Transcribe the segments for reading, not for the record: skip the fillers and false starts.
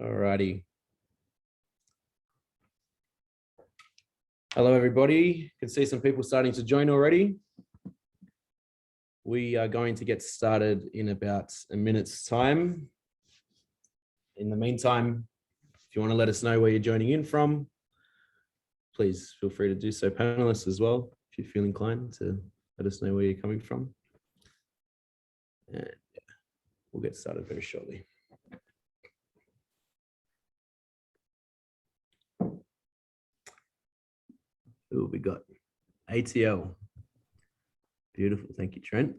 Alrighty. Hello, everybody. Can see some people starting to join already. We are going to get started in about a minute's time. In the meantime, if you want to let us know where you're joining in from, please feel free to do so. Panelists as well, if you feel inclined to let us know where you're coming from. And yeah, we'll get started very shortly. Who have we got? ATL. Beautiful. Thank you, Trent.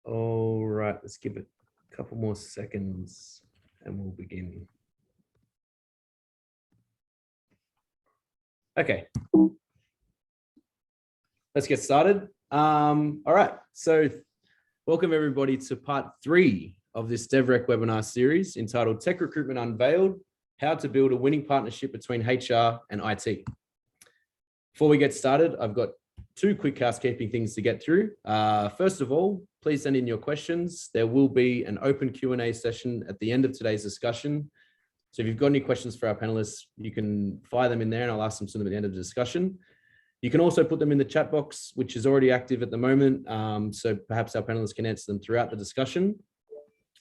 All right, let's give it a couple more seconds and we'll begin. Okay. Let's get started. All right, so welcome everybody to part 3 of this Devreck webinar series entitled Tech Recruitment Unveiled, How to Build a Winning Partnership Between HR and IT. Before we get started, I've got 2 quick housekeeping things to get through. First of all, please send in your questions. There will be an open Q&A session at the end of today's discussion. So if you've got any questions for our panelists, you can fire them in there and I'll ask them to them at the end of the discussion. You can also put them in the chat box, which is already active at the moment. So perhaps our panelists can answer them throughout the discussion.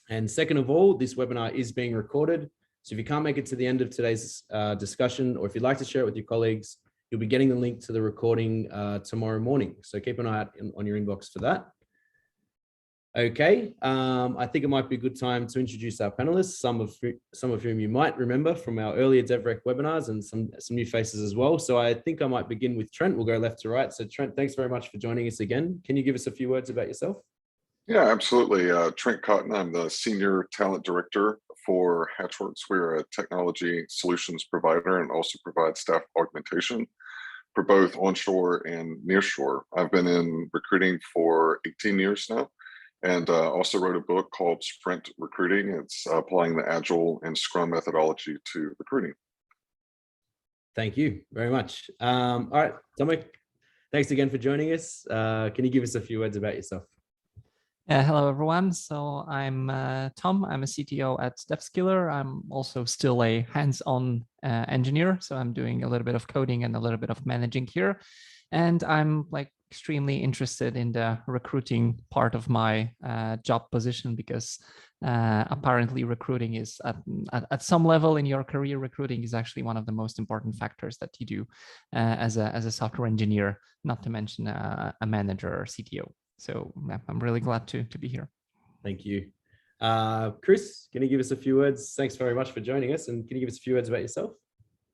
And second of all, this webinar is being recorded. So if you can't make it to the end of today's discussion, or if you'd like to share it with your colleagues, you'll be getting the link to the recording tomorrow morning. So keep an eye out on your inbox for that. Okay, I think it might be a good time to introduce our panelists, some of whom you might remember from our earlier Devreck webinars and some new faces as well. So I think I might begin with Trent. We'll go left to right. So Trent, thanks very much for joining us again. Can you give us a few words about yourself? Yeah, absolutely. Trent Cotton, I'm the Senior Talent Director for Hatchworks. We're a technology solutions provider and also provide staff augmentation for both onshore and nearshore. I've been in recruiting for 18 years now and also wrote a book called Sprint Recruiting. It's applying the Agile and Scrum methodology to recruiting. Thank you very much. All right, Dominic, thanks again for joining us. Can you give us a few words about yourself? Hello, everyone. So I'm Tom. I'm a CTO at StepSkiller. I'm also still a hands-on engineer. So I'm doing a little bit of coding and a little bit of managing here. And I'm extremely interested in the recruiting part of my job position because apparently recruiting is at some level in your career, recruiting is actually one of the most important factors that you do as a software engineer, not to mention a manager or CTO. So I'm really glad to be here. Thank you. Chris, can you give us a few words? Thanks very much for joining us. And can you give us a few words about yourself?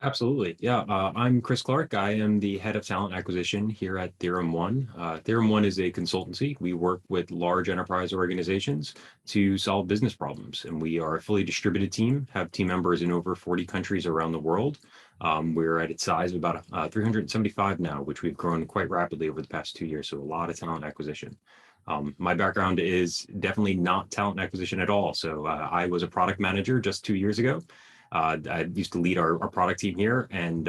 Absolutely. Yeah, I'm Chris Clark. I am the head of talent acquisition here at Theorem One. Theorem One is a consultancy. We work with large enterprise organizations to solve business problems. And we are a fully distributed team, have team members in over 40 countries around the world. We're at its size of about 375 now, which we've grown quite rapidly over the past 2 years. So a lot of talent acquisition. My background is definitely not talent acquisition at all. So I was a product manager just 2 years ago. I used to lead our product team here. And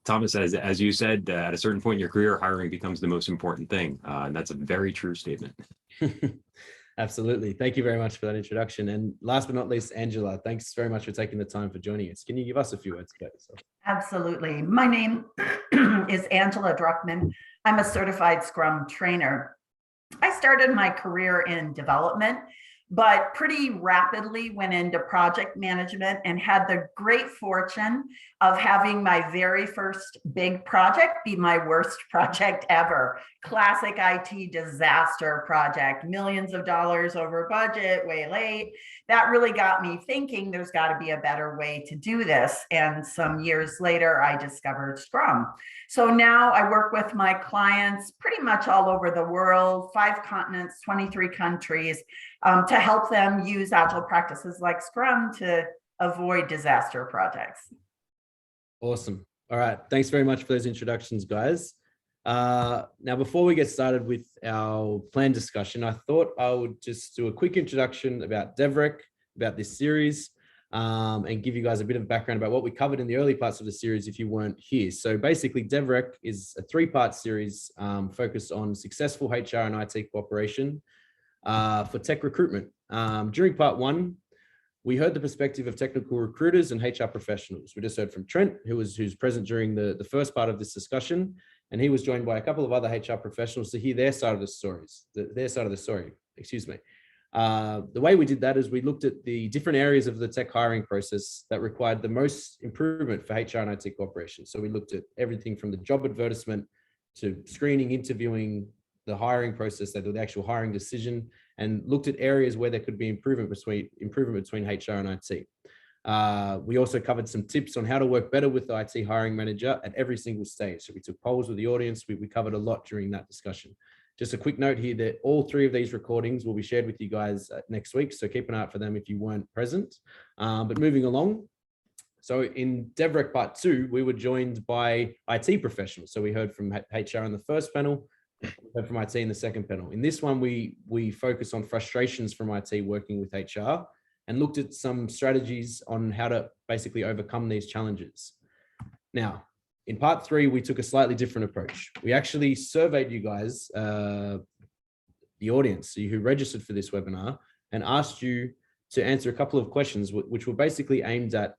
Thomas, as you said, at a certain point in your career, hiring becomes the most important thing. And that's a very true statement. Absolutely. Thank you very much for that introduction. And last but not least, Angela, thanks very much for taking the time for joining us. Can you give us a few words about yourself? Absolutely. My name is Angela Druckman. I'm a certified Scrum trainer. I started my career in development, but pretty rapidly went into project management and had the great fortune of having my very first big project be my worst project ever. Classic IT disaster project, millions of dollars over budget, way late. That really got me thinking there's got to be a better way to do this. And some years later, I discovered Scrum. So now I work with my clients pretty much all over the world, 5 continents, 23 countries, to help them use agile practices like Scrum to avoid disaster projects. Awesome. All right. Thanks very much for those introductions, guys. Now, before we get started with our planned discussion, I thought I would just do a quick introduction about Devreck, about this series. and give you guys a bit of background about what we covered in the early parts of the series if you weren't here. So basically, Devreck is a 3-part series focused on successful HR and IT cooperation for tech recruitment. During part 1, we heard the perspective of technical recruiters and HR professionals. We just heard from Trent, who's present during the first part of this discussion, and he was joined by a couple of other HR professionals to hear their side of the story. Excuse me. The way we did that is we looked at the different areas of the tech hiring process that required the most improvement for HR and IT cooperation. So we looked at everything from the job advertisement to screening, interviewing, the hiring process, the actual hiring decision, and looked at areas where there could be improvement between HR and IT. We also covered some tips on how to work better with the IT hiring manager at every single stage. So we took polls with the audience. We covered a lot during that discussion. Just a quick note here that all 3 of these recordings will be shared with you guys next week. So keep an eye out for them if you weren't present. But moving along. So in Devreck part 2, we were joined by IT professionals. So we heard from HR in the first panel, we heard from IT in the second panel. In this one, we focus on frustrations from IT working with HR and looked at some strategies on how to basically overcome these challenges. Now, in part 3, we took a slightly different approach. We actually surveyed you guys, the audience who registered for this webinar, and asked you to answer a couple of questions, which were basically aimed at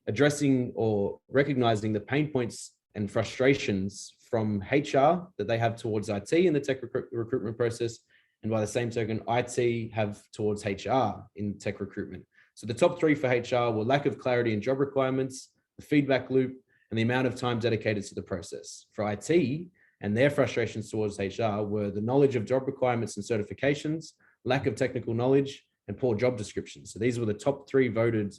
addressing or recognizing the pain points and frustrations from HR that they have towards IT in the tech recruitment process, and by the same token, IT have towards HR in tech recruitment. So the top 3 for HR were lack of clarity in job requirements, the feedback loop, and the amount of time dedicated to the process. For IT and their frustrations towards HR were the knowledge of job requirements and certifications, lack of technical knowledge, and poor job descriptions. So these were the top 3 voted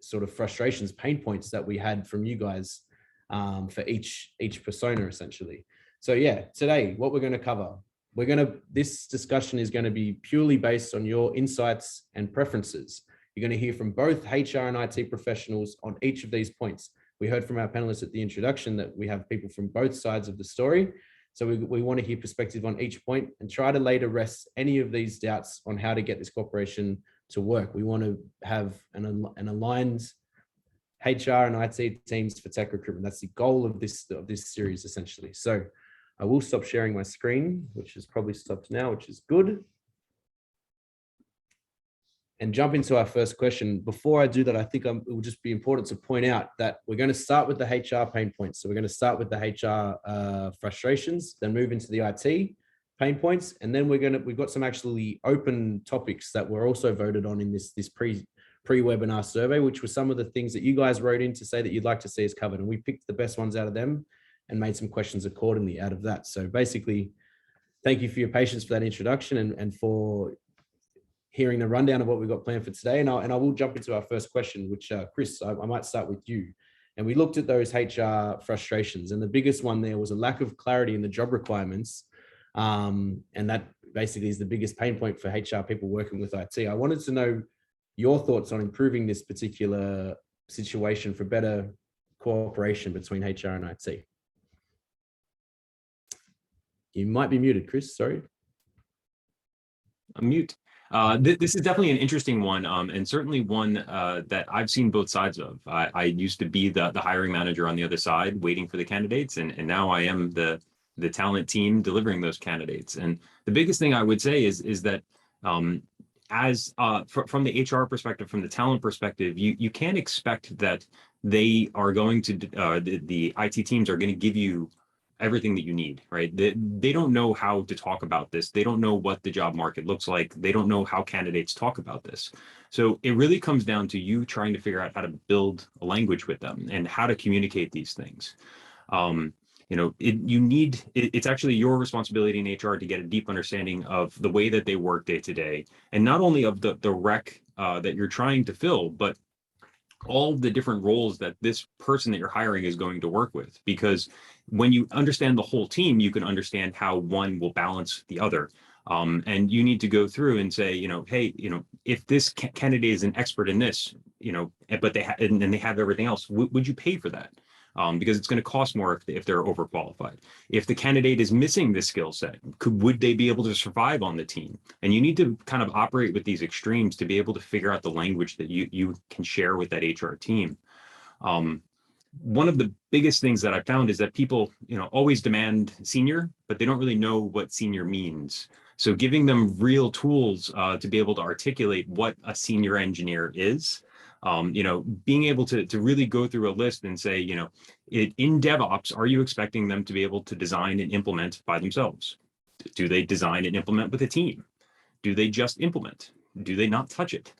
sort of frustrations, pain points that we had from you guys for each persona, essentially. So yeah, today, what we're going to cover, this discussion is going to be purely based on your insights and preferences. You're going to hear from both HR and IT professionals on each of these points. We heard from our panelists at the introduction that we have people from both sides of the story. So we want to hear perspective on each point and try to lay to rest any of these doubts on how to get this cooperation to work. We want to have an aligned HR and IT teams for tech recruitment. That's the goal of this series, essentially. So I will stop sharing my screen, which has probably stopped now, which is good. And jump into our first question. Before I do that, I think it will just be important to point out that we're going to start with the HR pain points. So we're going to start with the HR frustrations, then move into the IT pain points, and then we've got some actually open topics that were also voted on in this pre-webinar survey, which were some of the things that you guys wrote in to say that you'd like to see us covered, and we picked the best ones out of them and made some questions accordingly out of that. So basically, thank you for your patience for that introduction and for hearing the rundown of what we've got planned for today. And I will jump into our first question, which Chris, I might start with you. And we looked at those HR frustrations, and the biggest one there was a lack of clarity in the job requirements. And that basically is the biggest pain point for HR people working with IT. I wanted to know your thoughts on improving this particular situation for better cooperation between HR and IT. You might be muted, Chris, sorry. I'm mute. This is definitely an interesting one, and certainly one that I've seen both sides of. I used to be the hiring manager on the other side, waiting for the candidates, and now I am the talent team delivering those candidates. And the biggest thing I would say is that from the HR perspective, from the talent perspective, you can't expect that they are going to the IT teams are going to give you everything that you need, right? They don't know how to talk about this. They don't know what the job market looks like. They don't know how candidates talk about this. So it really comes down to you trying to figure out how to build a language with them and how to communicate these things. It's actually your responsibility in HR to get a deep understanding of the way that they work day to day, and not only of the rec that you're trying to fill, but all the different roles that this person that you're hiring is going to work with. Because when you understand the whole team, you can understand how one will balance the other. And you need to go through and say, hey, if this candidate is an expert in this, but they have everything else, would you pay for that? because it's going to cost more if they're overqualified. If the candidate is missing this skill set, would they be able to survive on the team? And you need to kind of operate with these extremes to be able to figure out the language that you can share with that HR team. One of the biggest things that I found is that people, always demand senior, but they don't really know what senior means. So giving them real tools to be able to articulate what a senior engineer is, being able to really go through a list and say, in DevOps, are you expecting them to be able to design and implement by themselves? Do they design and implement with a team? Do they just implement? Do they not touch it?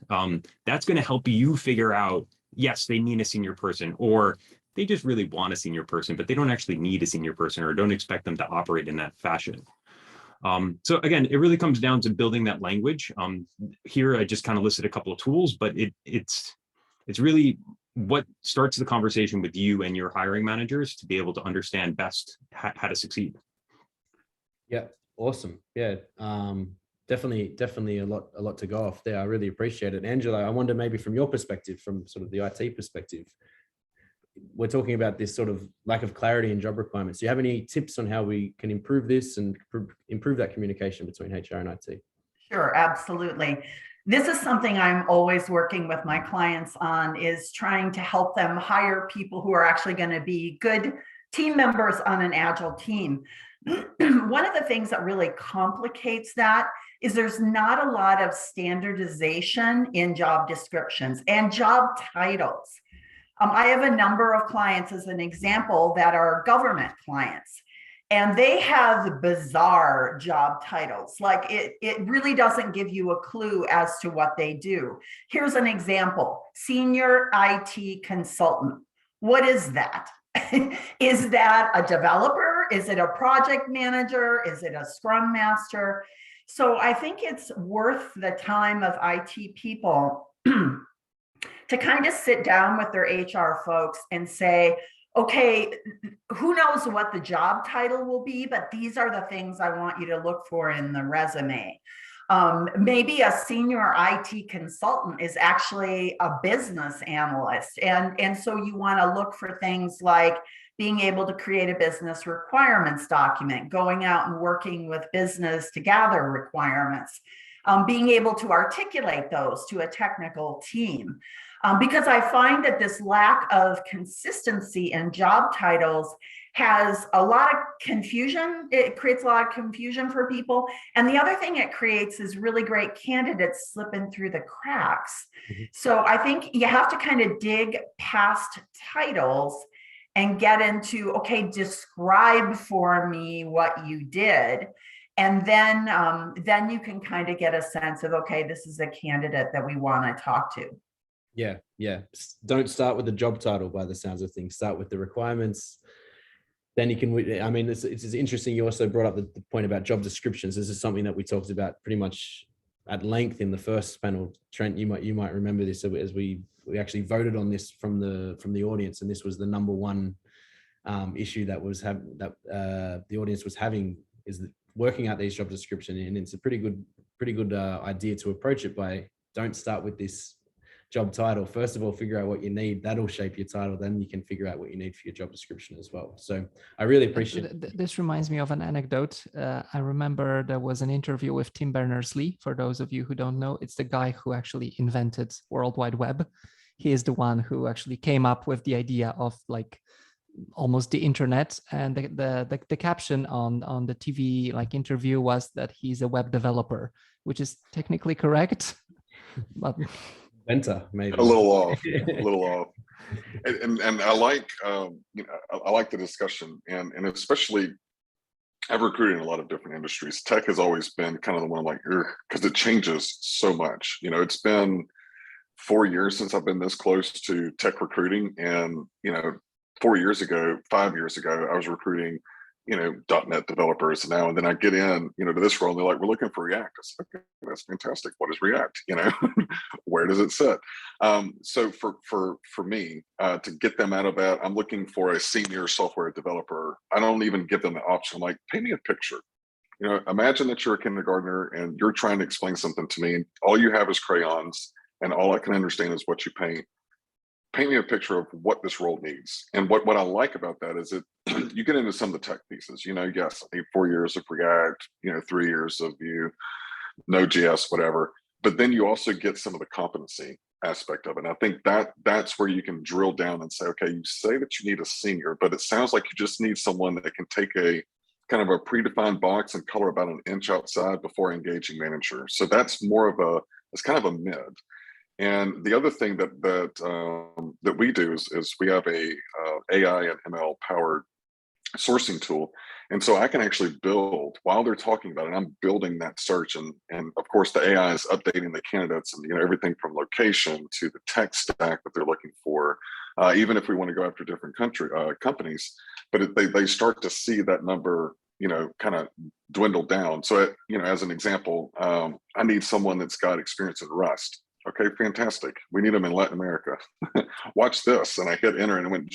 That's going to help you figure out, yes, they mean a senior person, or they just really want a senior person, but they don't actually need a senior person or don't expect them to operate in that fashion. So again, it really comes down to building that language. Here, I just kind of listed a couple of tools, but it's really what starts the conversation with you and your hiring managers to be able to understand best how to succeed. Yeah, awesome. Yeah, definitely a lot to go off there. I really appreciate it. Angela, I wonder maybe from your perspective, from sort of the IT perspective, we're talking about this sort of lack of clarity in job requirements. Do you have any tips on how we can improve this and improve that communication between HR and IT? Sure, absolutely. This is something I'm always working with my clients on, is trying to help them hire people who are actually going to be good team members on an agile team. One of the things that really complicates that is there's not a lot of standardization in job descriptions and job titles. I have a number of clients, as an example, that are government clients, and they have bizarre job titles. Like it really doesn't give you a clue as to what they do. Here's an example: senior IT consultant. What is that? Is that a developer? Is it a project manager? Is it a scrum master? So I think it's worth the time of IT people to kind of sit down with their HR folks and say, okay, who knows what the job title will be, but these are the things I want you to look for in the resume. Maybe a senior IT consultant is actually a business analyst. And so you want to look for things like being able to create a business requirements document, going out and working with business to gather requirements, being able to articulate those to a technical team. Because I find that this lack of consistency in job titles has a lot of confusion. It creates a lot of confusion for people. And the other thing it creates is really great candidates slipping through the cracks. Mm-hmm. So I think you have to kind of dig past titles and get into, okay, describe for me what you did. And then you can kind of get a sense of, okay, this is a candidate that we want to talk to. Yeah. Don't start with the job title by the sounds of things. Start with the requirements. Then you can, I mean, it's interesting. You also brought up the point about job descriptions. This is something that we talked about pretty much at length in the first panel. Trent, you might remember this, as we actually voted on this from the audience, and this was the number one issue that the audience was having, is working out these job descriptions. And it's a pretty good idea to approach it by, don't start with this job title. First of all, figure out what you need. That'll shape your title. Then you can figure out what you need for your job description as well. So I really appreciate it. This reminds me of an anecdote. I remember there was an interview with Tim Berners-Lee. For those of you who don't know, it's the guy who actually invented World Wide Web. He is the one who actually came up with the idea of like almost the internet. And the caption on the TV interview was that he's a web developer, which is technically correct. But maybe a little off. And I like I like the discussion, and especially I've recruited in a lot of different industries. Tech has always been kind of the one I'm like, because it changes so much. It's been 4 years since I've been this close to tech recruiting, and 5 years ago, I was recruiting .NET developers now, and then I get in, to this role, and they're like, we're looking for React. I said, okay, that's fantastic. What is React? Where does it sit? So for me, to get them out of that, I'm looking for a senior software developer. I don't even give them the option. I'm like, paint me a picture. Imagine that you're a kindergartner and you're trying to explain something to me, and all you have is crayons, and all I can understand is what you paint. paint me a picture of what this role needs. And what I like about that is you get into some of the tech pieces, yes, I need 4 years of React, 3 years of Vue, Node.js, whatever. But then you also get some of the competency aspect of it. And I think that's where you can drill down and say, okay, you say that you need a senior, but it sounds like you just need someone that can take a kind of a predefined box and color about an inch outside before engaging manager. So that's it's kind of a mid. And the other thing that we do is we have a AI and ML powered sourcing tool. And so I can actually build while they're talking about it, I'm building that search. And of course the AI is updating the candidates and everything from location to the tech stack that they're looking for, even if we want to go after different companies, but they start to see that number, kind of dwindle down. So, as an example, I need someone that's got experience in Rust. Okay, fantastic. We need them in Latin America. Watch this. And I hit enter and it went,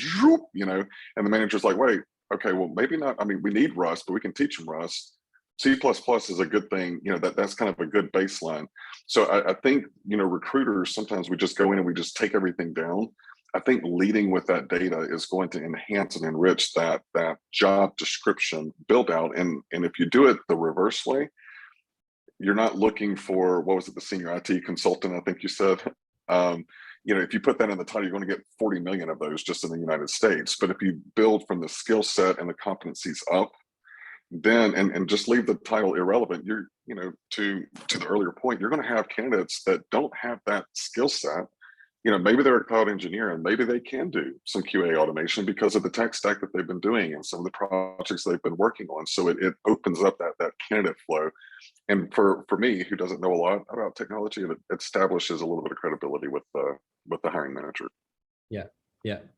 and the manager's like, wait, okay, well, maybe not. I mean, we need Rust, but we can teach them Rust. C++ is a good thing. That's kind of a good baseline. So I think, recruiters, sometimes we just go in and we just take everything down. I think leading with that data is going to enhance and enrich that job description build out. And if you do it the reverse way, you're not looking for, what was it, the senior IT consultant, I think you said. If you put that in the title, you're going to get 40 million of those just in the United States. But if you build from the skill set and the competencies up, then and just leave the title irrelevant, you're, to the earlier point, you're going to have candidates that don't have that skill set. Maybe they're a cloud engineer and maybe they can do some QA automation because of the tech stack that they've been doing and some of the projects they've been working on. So it opens up that candidate flow. And for me, who doesn't know a lot about technology, it establishes a little bit of credibility with the hiring manager. Yeah.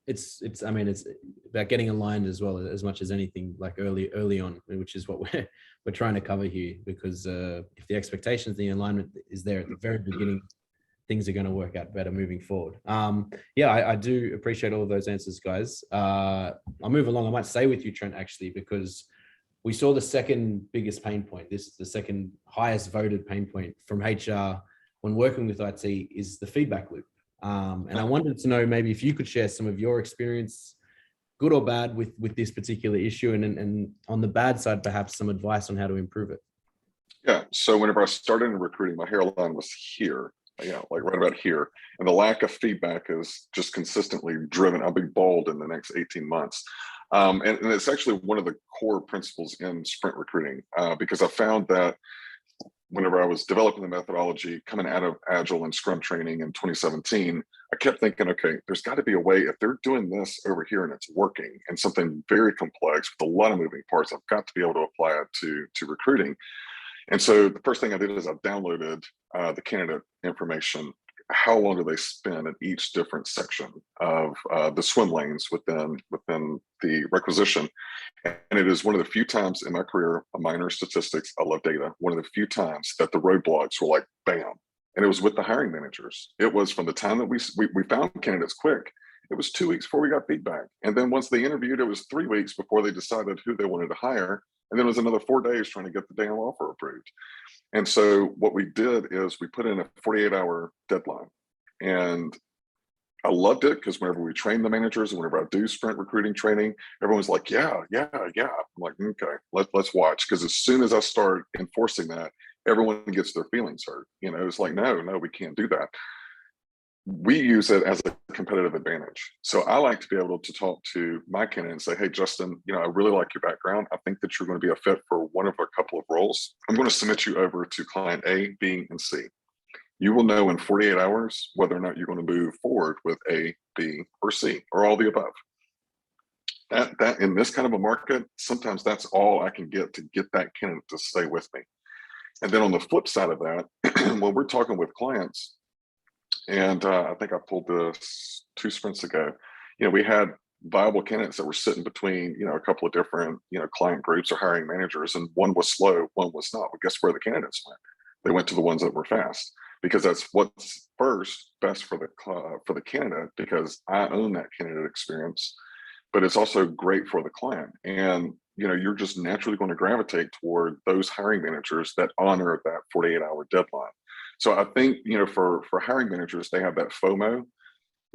It's about getting aligned as well, as much as anything, like early on, which is what we're trying to cover here, because if the expectations, the alignment is there at the very beginning, things are going to work out better moving forward. I do appreciate all of those answers, guys. I'll move along. I might stay with you, Trent, actually, because we saw the second biggest pain point. This is the second highest voted pain point from HR when working with IT is the feedback loop. And I wanted to know maybe if you could share some of your experience, good or bad, with this particular issue, and on the bad side, perhaps some advice on how to improve it. Yeah. So whenever I started in recruiting, my hairline was here. Like right about here. And the lack of feedback is just consistently driven. I'll be bald in the next 18 months. And it's actually one of the core principles in sprint recruiting, because I found that whenever I was developing the methodology coming out of Agile and Scrum training in 2017, I kept thinking, okay, there's got to be a way, if they're doing this over here and it's working and something very complex with a lot of moving parts, I've got to be able to apply it to recruiting. And so the first thing I did is I downloaded the candidate information. How long do they spend in each different section of the swim lanes within the requisition? And it is one of the few times in my career, a minor statistics, I love data, one of the few times that the roadblocks were like, bam. And it was with the hiring managers. It was from the time that we found candidates quick, it was 2 weeks before we got feedback. And then once they interviewed, it was 3 weeks before they decided who they wanted to hire. And then it was another 4 days trying to get the damn offer approved. And so what we did is we put in a 48-hour deadline. And I loved it because whenever we train the managers and whenever I do sprint recruiting training, everyone's like, yeah. I'm like, okay, let's watch. Because as soon as I start enforcing that, everyone gets their feelings hurt. It's like, no, we can't do that. We use it as a competitive advantage. So I like to be able to talk to my candidate and say, hey, Justin, I really like your background. I think that you're going to be a fit for one of a couple of roles. I'm going to submit you over to client A, B, and C. You will know in 48 hours whether or not you're going to move forward with A, B, or C, or all the above. That in this kind of a market, sometimes that's all I can get to get that candidate to stay with me. And then on the flip side of that, when we're talking with clients, and I think I pulled this 2 sprints ago, we had viable candidates that were sitting between, a couple of different, client groups or hiring managers, and one was slow, one was not. But guess where the candidates went? They went to the ones that were fast, because that's what's first best for the candidate, because I own that candidate experience, but it's also great for the client. And, you're just naturally going to gravitate toward those hiring managers that honor that 48-hour deadline. So I think, for hiring managers, they have that FOMO.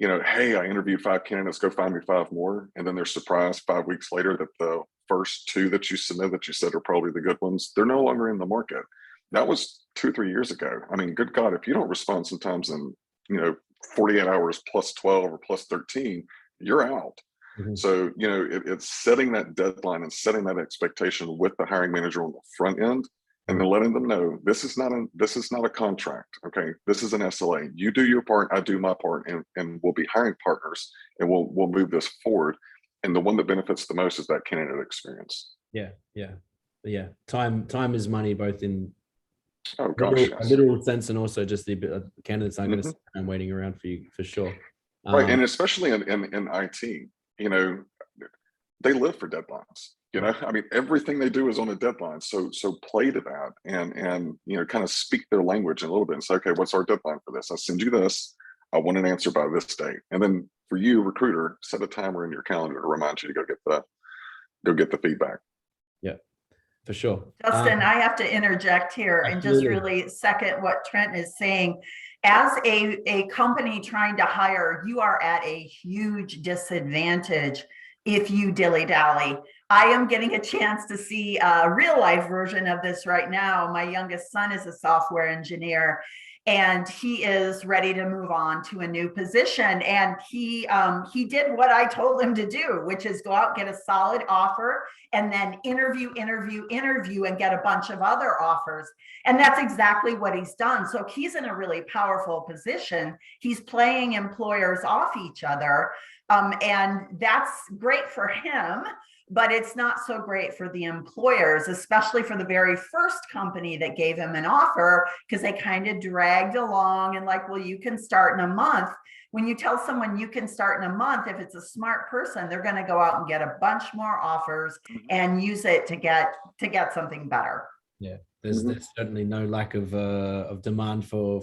hey, I interviewed 5 candidates, go find me 5 more. And then they're surprised 5 weeks later that the first 2 that you submit that you said are probably the good ones, they're no longer in the market. That was 2 or 3 years ago. I mean, good God, if you don't respond sometimes in, 48 hours plus 12 or plus 13, you're out. Mhm. So, it's setting that deadline and setting that expectation with the hiring manager on the front end, and then letting them know this is not a contract. Okay, this is an SLA. You do your part, I do my part, and we'll be hiring partners, and we'll move this forward. And the one that benefits the most is that candidate experience. Yeah. Time is money, both in Oh gosh, a yes. literal sense, and also just the candidates aren't going to Mhm. sit around waiting around for you, for sure. Right, and especially in IT, they live for deadlines. I mean, everything they do is on a deadline. So play to that, and kind of speak their language a little bit and say, okay, what's our deadline for this? I send you this. I want an answer by this date. And then for you, recruiter, set a timer in your calendar to remind you to go get the feedback. Yeah, for sure. Justin, I have to interject here and just really second what Trent is saying. As a company trying to hire, you are at a huge disadvantage if you dilly-dally. I am getting a chance to see a real life version of this right now. My youngest son is a software engineer, and he is ready to move on to a new position. And he did what I told him to do, which is go out, get a solid offer, and then interview, and get a bunch of other offers. And that's exactly what he's done. So he's in a really powerful position. He's playing employers off each other. And that's great for him, but it's not so great for the employers, especially for the very first company that gave him an offer, because they kind of dragged along and like, well, you can start in a month. When you tell someone you can start in a month, if it's a smart person, they're going to go out and get a bunch more offers and use it to get something better. Yeah, there's certainly no lack of demand for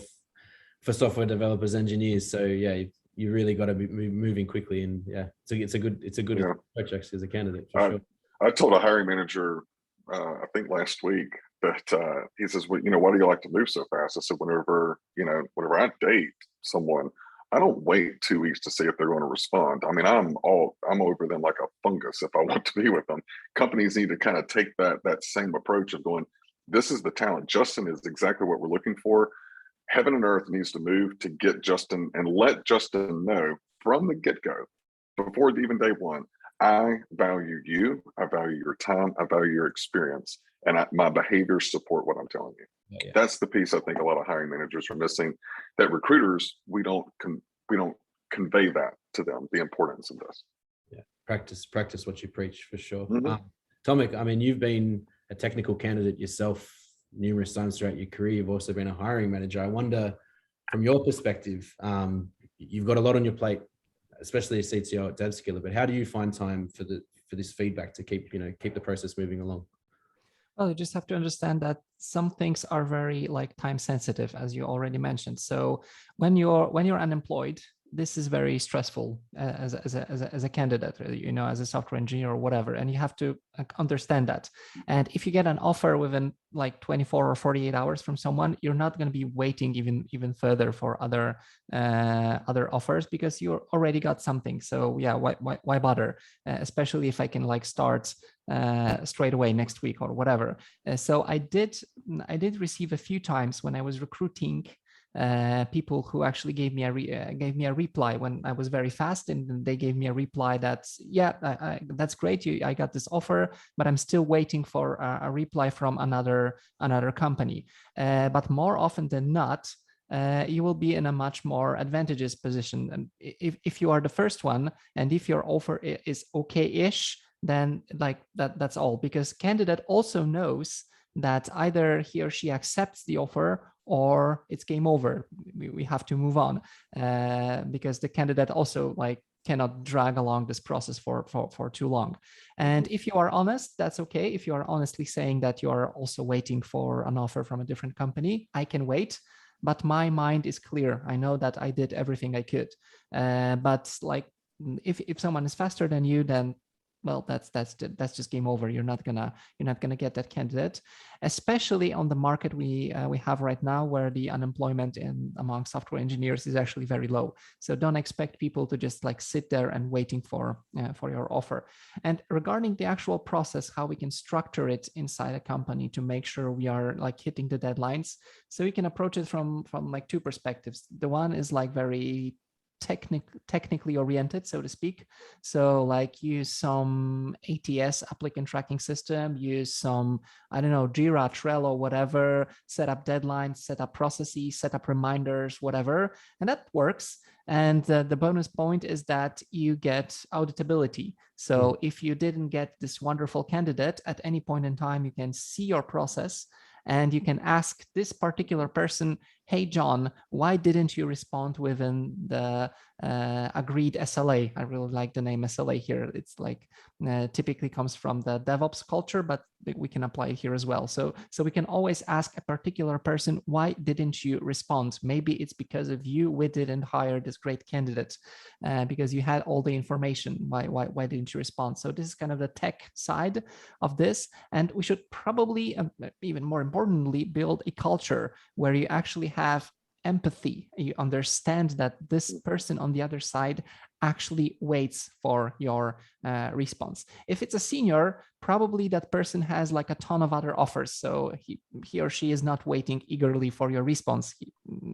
software developers, engineers. So yeah, you really got to be moving quickly, and yeah, it's a good approach actually as a candidate, for sure. I told a hiring manager, I think last week, that he says, well, why do you like to move so fast? I said, whenever I date someone, I don't wait 2 weeks to see if they're going to respond. I mean, I'm over them like a fungus if I want to be with them. Companies need to kind of take that same approach of going, this is the talent. Justin is exactly what we're looking for. Heaven and earth needs to move to get Justin, and let Justin know from the get-go, before even day one, I value you, I value your time, I value your experience, and my behaviors support what I'm telling you. Yeah. That's the piece I think a lot of hiring managers are missing, that recruiters, we don't convey that to them, the importance of this. Yeah, practice what you preach, for sure. Tomek, I mean, you've been a technical candidate yourself numerous times throughout your career. You've also been a hiring manager. I wonder, from your perspective, you've got a lot on your plate, especially as CTO at Devskiller, but how do you find time for this feedback to keep the process moving along? Well, you just have to understand that some things are very time sensitive, as you already mentioned. So when you're unemployed, this is very stressful as a candidate, as a software engineer or whatever, and you have to understand that. And if you get an offer within 24 or 48 hours from someone, you're not going to be waiting even further for other offers, because you already got something. So yeah, why bother? Especially if I can start straight away next week or whatever. So I did receive a few times when I was recruiting people who actually gave me a reply when I was very fast, and they gave me a reply that, yeah, that's great, I got this offer, but I'm still waiting for a reply from another company. But more often than not, you will be in a much more advantageous position. And if you are the first one, and if your offer is okay-ish, then that's all, because candidate also knows that either he or she accepts the offer or it's game over. We have to move on, because the candidate also cannot drag along this process for too long. And if you are honest, that's okay. If you are honestly saying that you are also waiting for an offer from a different company, I can wait, but my mind is clear. I know that I did everything I could. But if someone is faster than you, then well, that's just game over. You're not gonna get that candidate, especially on the market we have right now, where the unemployment among software engineers is actually very low. So don't expect people to just like sit there and waiting for your offer. And regarding the actual process, how we can structure it inside a company to make sure we are like hitting the deadlines. So you can approach it from like two perspectives. The one is like very technically oriented, so to speak. So like use some ATS, applicant tracking system, use some, I don't know, Jira, Trello, whatever, set up deadlines, set up processes, set up reminders, whatever. And that works. And the bonus point is that you get auditability. So if you didn't get this wonderful candidate at any point in time, you can see your process and you can ask this particular person, hey, John, why didn't you respond within the agreed SLA? I really like the name SLA here. It's like typically comes from the DevOps culture, but we can apply it here as well. So we can always ask a particular person, why didn't you respond? Maybe it's because of you, we didn't hire this great candidate because you had all the information. Why didn't you respond? So this is kind of the tech side of this. And we should probably, even more importantly, build a culture where you actually have empathy. You understand that this person on the other side actually waits for your response. If it's a senior, probably that person has like a ton of other offers. So he or she is not waiting eagerly for your response.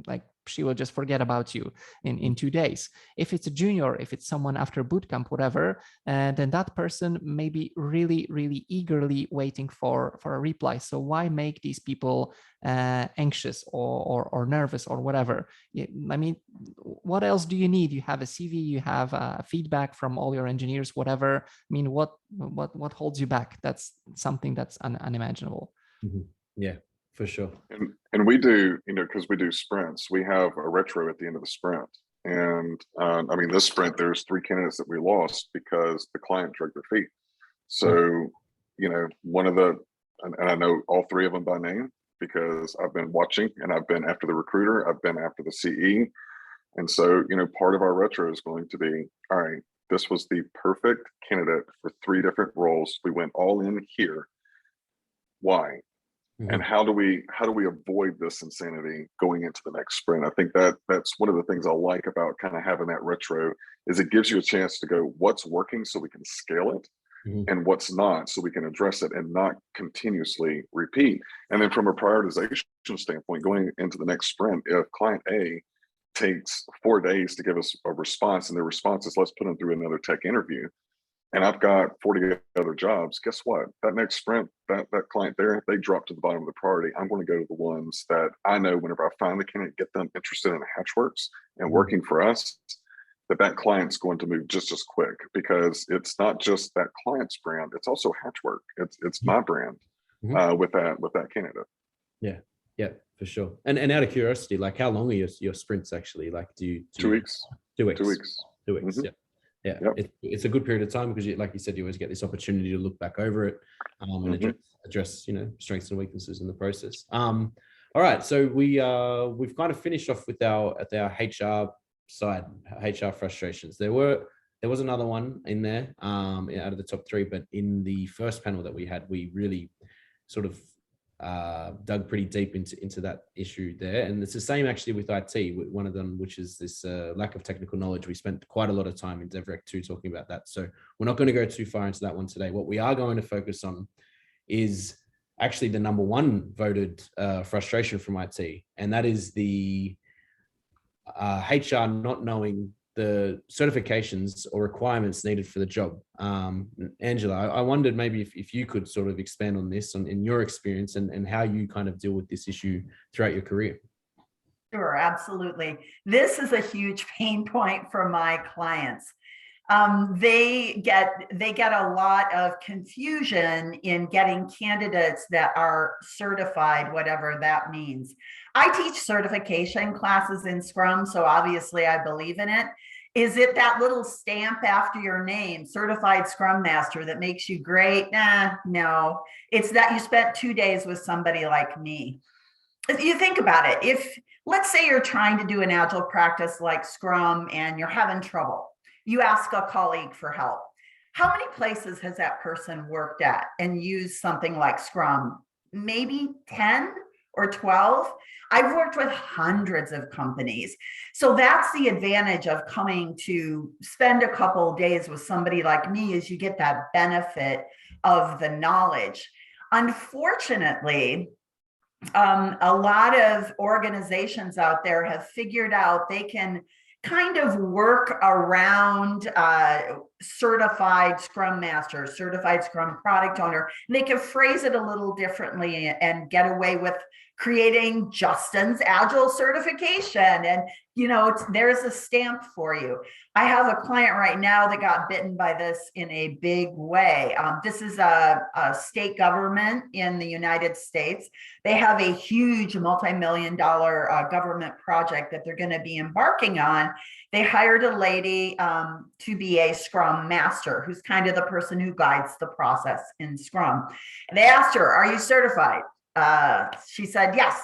Like she will just forget about you in 2 days. If it's a junior, if it's someone after bootcamp, whatever, then that person may be really, really eagerly waiting for a reply. So why make these people anxious or nervous or whatever? I mean, what else do you need? You have a CV, you have feedback from all your engineers, whatever. I mean, what holds you back? That's something that's unimaginable. Yeah, for sure. And we do, because we do sprints, we have a retro at the end of the sprint. And I mean, this sprint, there's 3 candidates that we lost because the client dragged their feet. So, one of the, and I know all 3 of them by name because I've been watching and I've been after the recruiter, I've been after the CE. And so, part of our retro is going to be, all right, this was the perfect candidate for 3 different roles. We went all in here. Why? And how do we avoid this insanity going into the next sprint? I think that's one of the things I like about kind of having that retro is it gives you a chance to go, what's working so we can scale it, and what's not so we can address it and not continuously repeat. And then from a prioritization standpoint, going into the next sprint, if client A takes 4 days to give us a response and the response is let's put them through another tech interview, and I've got 40 other jobs, guess what? That next sprint, that client there, they drop to the bottom of the priority. I'm going to go to the ones that I know whenever I finally can get them interested in Hatchworks and working for us, that client's going to move just as quick because it's not just that client's brand, it's also Hatchwork. It's my brand with that candidate. Yeah, for sure. And out of curiosity, like how long are your sprints actually? Like do you 2 weeks. 2 weeks. 2 weeks. 2 weeks. Yeah. Yep. It's a good period of time because, like you said, you always get this opportunity to look back over it and address strengths and weaknesses in the process. All right, so we've kind of finished off with our HR side, HR frustrations. There was another one in there out of the top 3, but in the first panel that we had, we really sort of dug pretty deep into that issue there. And it's the same actually with IT, one of them, which is this lack of technical knowledge. We spent quite a lot of time in Devreck 2 talking about that. So we're not going to go too far into that one today. What we are going to focus on is actually the number 1 voted frustration from IT. And that is the HR not knowing the certifications or requirements needed for the job. Angela, I wondered maybe if you could sort of expand on this in your experience and how you kind of deal with this issue throughout your career. Sure, absolutely. This is a huge pain point for my clients. They get a lot of confusion in getting candidates that are certified, whatever that means. I teach certification classes in Scrum, so obviously I believe in it. Is it that little stamp after your name, certified Scrum Master, that makes you great? No. It's that you spent 2 days with somebody like me. If you think about it, if let's say you're trying to do an agile practice like Scrum and you're having trouble, you ask a colleague for help. How many places has that person worked at and used something like Scrum? Maybe 10 or 12. I've worked with hundreds of companies. So that's the advantage of coming to spend a couple of days with somebody like me, is you get that benefit of the knowledge. Unfortunately, a lot of organizations out there have figured out they can kind of work around certified Scrum Master, certified Scrum Product Owner, and they can phrase it a little differently and get away with creating Justin's Agile certification. And, you know, there's a stamp for you. I have a client right now that got bitten by this in a big way. This is a state government in the United States. They have a huge multi-million-dollar government project that they're going to be embarking on. They hired a lady to be a Scrum Master, who's kind of the person who guides the process in Scrum. And they asked her, "Are you certified?" She said, "Yes."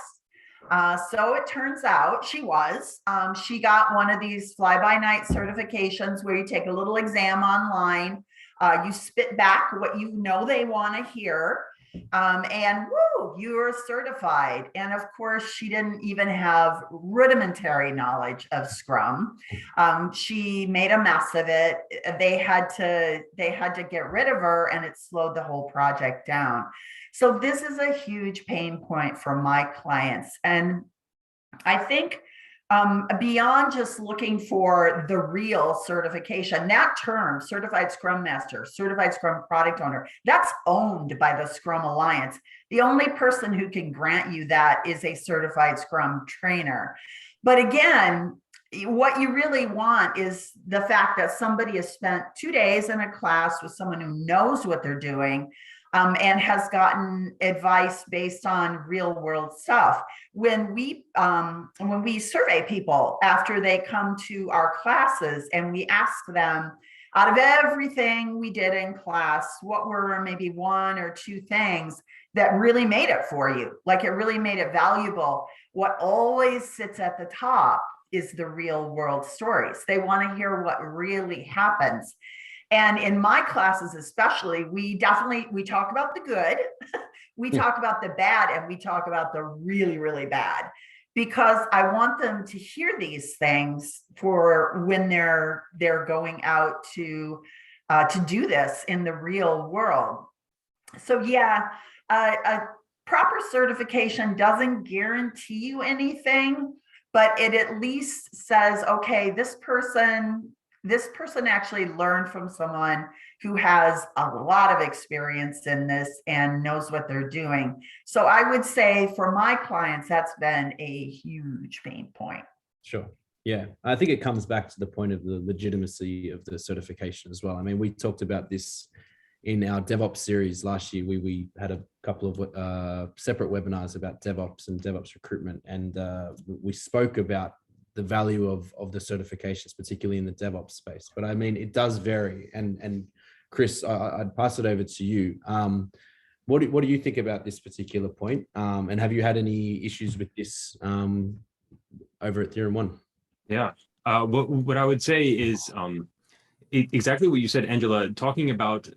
So it turns out she was. She got one of these fly-by-night certifications where you take a little exam online, you spit back what you know they want to hear, and woo, you are certified. And of course, she didn't even have rudimentary knowledge of Scrum. She made a mess of it. They had to get rid of her, and it slowed the whole project down. So this is a huge pain point for my clients. And I think beyond just looking for the real certification, that term, certified Scrum Master, certified Scrum Product Owner, that's owned by the Scrum Alliance. The only person who can grant you that is a certified Scrum trainer. But again, what you really want is the fact that somebody has spent 2 days in a class with someone who knows what they're doing, and has gotten advice based on real world stuff. When we survey people after they come to our classes and we ask them, out of everything we did in class, what were maybe 1 or 2 things that really made it for you? Like it really made it valuable. What always sits at the top is the real world stories. They want to hear what really happens. And in my classes, especially, we talk about the good, we talk about the bad, and we talk about the really, really bad, because I want them to hear these things for when they're going out to do this in the real world. So yeah, a proper certification doesn't guarantee you anything, but it at least says, okay, this person actually learned from someone who has a lot of experience in this and knows what they're doing. So I would say for my clients, that's been a huge pain point. Sure. Yeah. I think it comes back to the point of the legitimacy of the certification as well. I mean, we talked about this in our DevOps series last year. We had a couple of separate webinars about DevOps and DevOps recruitment. And we spoke about the value of the certifications, particularly in the DevOps space. But I mean, it does vary. And Chris, I'd pass it over to you. What do you think about this particular point? And have you had any issues with this over at Theorem One? Yeah. What I would say is exactly what you said, Angela, talking about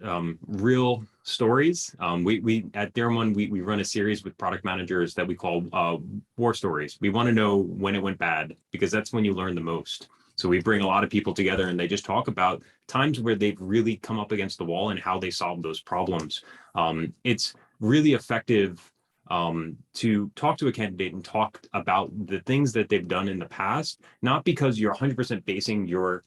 real stories. We at Theorem One, we run a series with product managers that we call war stories. We want to know when it went bad, because that's when you learn the most. So we bring a lot of people together and they just talk about times where they've really come up against the wall and how they solved those problems. It's really effective to talk to a candidate and talk about the things that they've done in the past, not because you're 100% basing your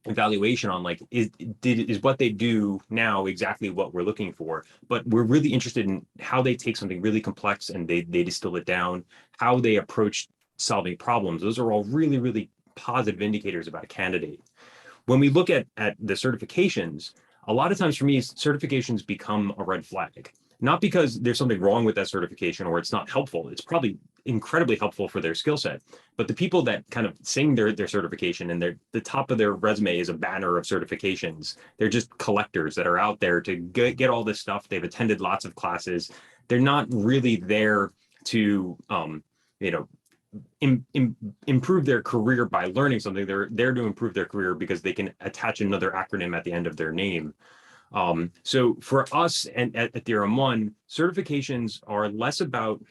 evaluation on like is what they do now exactly what we're looking for, but we're really interested in how they take something really complex and they distill it down, how they approach solving problems. Those are all really, really positive indicators about a candidate. When we look at the certifications, a lot of times for me, certifications become a red flag. Not because there's something wrong with that certification or it's not helpful. It's probably incredibly helpful for their skill set. But the people that kind of sing their certification and the top of their resume is a banner of certifications. They're just collectors that are out there to get all this stuff. They've attended lots of classes. They're not really there to, improve their career by learning something. They're there to improve their career because they can attach another acronym at the end of their name. So for us and at Theorem One, certifications are less about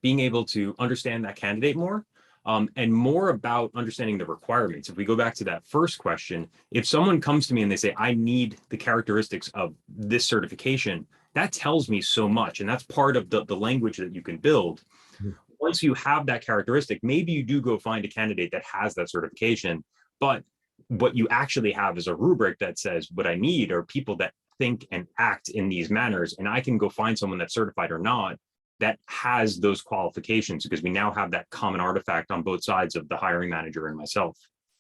being able to understand that candidate more, and more about understanding the requirements. If we go back to that first question, if someone comes to me and they say, I need the characteristics of this certification, that tells me so much. And that's part of the language that you can build. Mhm. Once you have that characteristic, maybe you do go find a candidate that has that certification, but what you actually have is a rubric that says what I need are people that think and act in these manners. And I can go find someone that's certified or not that has those qualifications, because we now have that common artifact on both sides of the hiring manager and myself.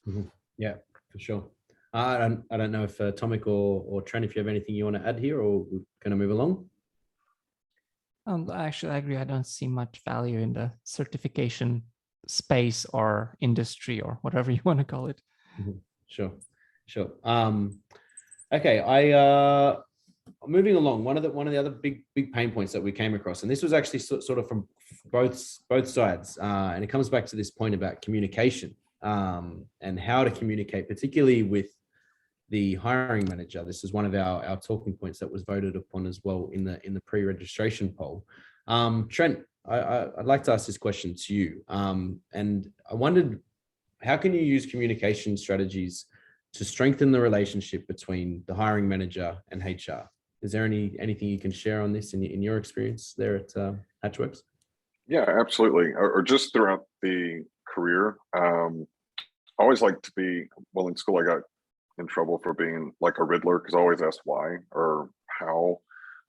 Mhm. Yeah, for sure. I don't know if Tomic or Trent, if you have anything you want to add here, or we're going to move along. Actually, I agree. I don't see much value in the certification space or industry or whatever you want to call it. Sure. Okay, moving along. One of the other big pain points that we came across, and this was actually sort of from both sides, and it comes back to this point about communication, and how to communicate, particularly with the hiring manager. This is one of our talking points that was voted upon as well in the pre-registration poll. Trent, I'd like to ask this question to you, and I wondered, how can you use communication strategies to strengthen the relationship between the hiring manager and HR? Is there anything you can share on this in your experience there at Hatchworks? Yeah, absolutely. Or just throughout the career. I always like to be, well, in school, I got in trouble for being like a Riddler because I always asked why or how.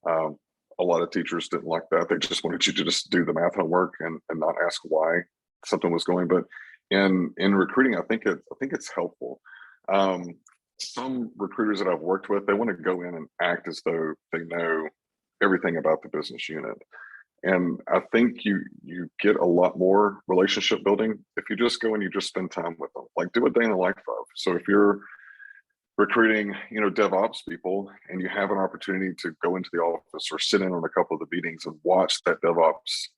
A lot of teachers didn't like that. They just wanted you to just do the math homework and not ask why something was going. But in recruiting, I think it's helpful. Some recruiters that I've worked with, they want to go in and act as though they know everything about the business unit. And I think you get a lot more relationship building if you just go and you just spend time with them, like do a day in the life of. So if you're recruiting, DevOps people, and you have an opportunity to go into the office or sit in on a couple of the meetings and watch that DevOps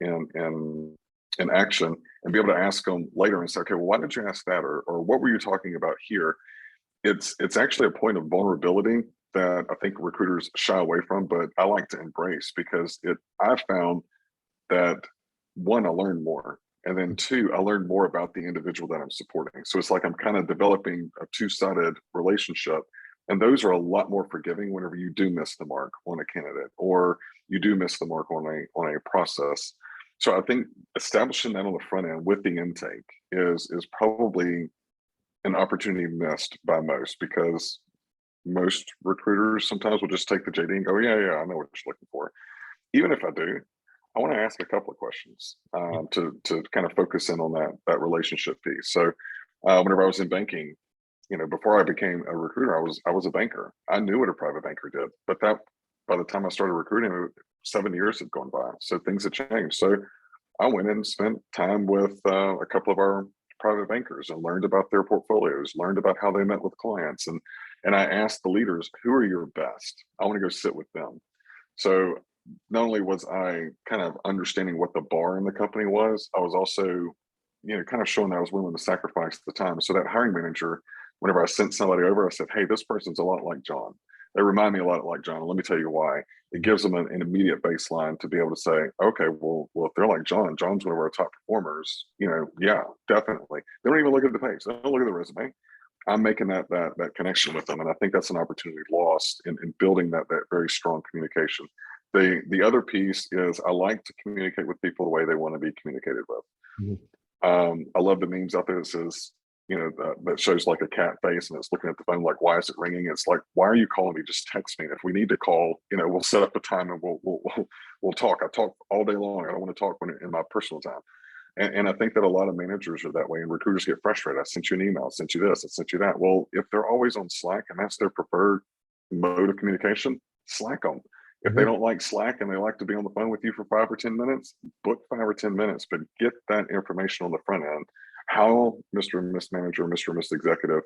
in action, and be able to ask them later and say, okay, well, why did you ask that, or what were you talking about here? It's actually a point of vulnerability that I think recruiters shy away from, but I like to embrace, because I found that, one, I learned more, and then two, I learned more about the individual that I'm supporting. So it's like I'm kind of developing a two-sided relationship, and those are a lot more forgiving whenever you do miss the mark on a candidate, or you do miss the mark on a process. So I think establishing that on the front end with the intake is probably an opportunity missed by most, because most recruiters sometimes will just take the JD and go, yeah, I know what you're looking for. Even if I do, I want to ask a couple of questions to kind of focus in on that relationship piece. So whenever I was in banking, before I became a recruiter, I was a banker. I knew what a private banker did, but by the time I started recruiting, 7 years had gone by. So things had changed. So I went in and spent time with a couple of our private bankers and learned about their portfolios, learned about how they met with clients. And I asked the leaders, who are your best? I want to go sit with them. So not only was I kind of understanding what the bar in the company was, I was also, kind of showing that I was willing to sacrifice the time. So that hiring manager, whenever I sent somebody over, I said, hey, this person's a lot like John. They remind me a lot like John. And let me tell you why. It gives them an immediate baseline to be able to say, okay, well, if they're like John's one of our top performers, yeah, definitely. They don't even look at the page. They don't look at the resume. I'm making that connection with them. And I think that's an opportunity lost in building that very strong communication. The other piece is I like to communicate with people the way they want to be communicated with. Mm-hmm. I love the memes out there that says, that shows like a cat face and it's looking at the phone like, why is it ringing? It's like, why are you calling me? Just text me. If we need to call, we'll set up a time and we'll talk. I talk all day long. I don't want to talk in my personal time. And I think that a lot of managers are that way, and recruiters get frustrated. I sent you an email, I sent you this, I sent you that. Well, if they're always on Slack and that's their preferred mode of communication, Slack them. If they don't like Slack and they like to be on the phone with you for 5 or 10 minutes, book 5 or 10 minutes, but get that information on the front end. How, Mr. and Miss Manager, Mr. and Miss Executive,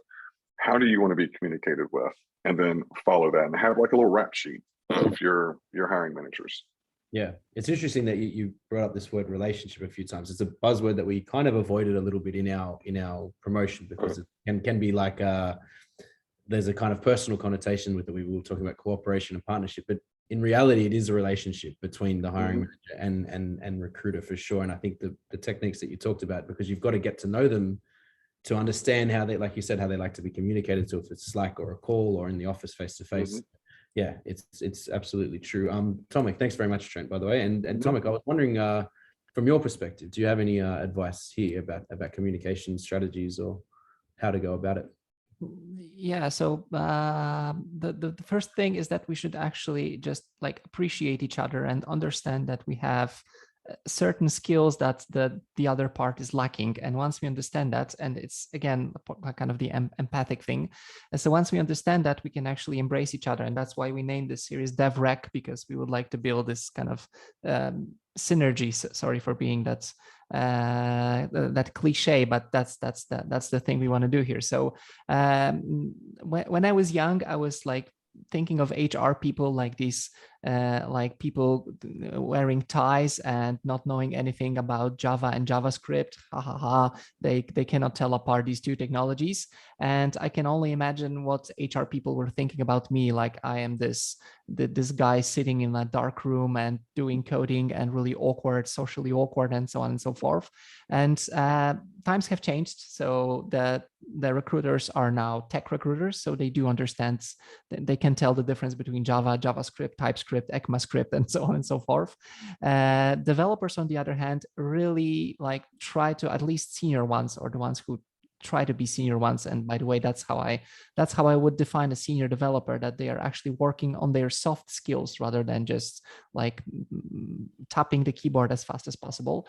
how do you want to be communicated with? And then follow that and have like a little rap sheet of your hiring managers. Yeah, it's interesting that you brought up this word relationship a few times. It's a buzzword that we kind of avoided a little bit in our promotion because it can be like there's a kind of personal connotation with it. We were talking about cooperation and partnership, but in reality, it is a relationship between the hiring manager and recruiter for sure. And I think the techniques that you talked about, because you've got to get to know them to understand how they, like you said, how they like to be communicated to, if it's Slack or a call or in the office face to face. Yeah, it's absolutely true. Tomek, thanks very much, Trent, by the way. And Tomek, I was wondering, from your perspective, do you have any advice here about communication strategies or how to go about it? Yeah, so the first thing is that we should actually just like appreciate each other and understand that we have certain skills that the other part is lacking. And once we understand that, and it's again kind of the empathic thing, and so once we understand that, we can actually embrace each other. And that's why we named this series Devreck, because we would like to build this kind of synergy. Sorry for being that cliche, but that's the thing we want to do here. So when I was young, I was like thinking of HR people like these, like people wearing ties and not knowing anything about Java and JavaScript. They cannot tell apart these two technologies. And I can only imagine what HR people were thinking about me. Like I am this guy sitting in a dark room and doing coding and really awkward, socially awkward, and so on and so forth. And times have changed. So the recruiters are now tech recruiters. So they do understand, they can tell the difference between Java, JavaScript, TypeScript, ECMAScript, and so on and so forth. Developers, on the other hand, really like try to, at least senior ones, or the ones who try to be senior ones. And by the way, that's how I would define a senior developer, that they are actually working on their soft skills rather than just like tapping the keyboard as fast as possible.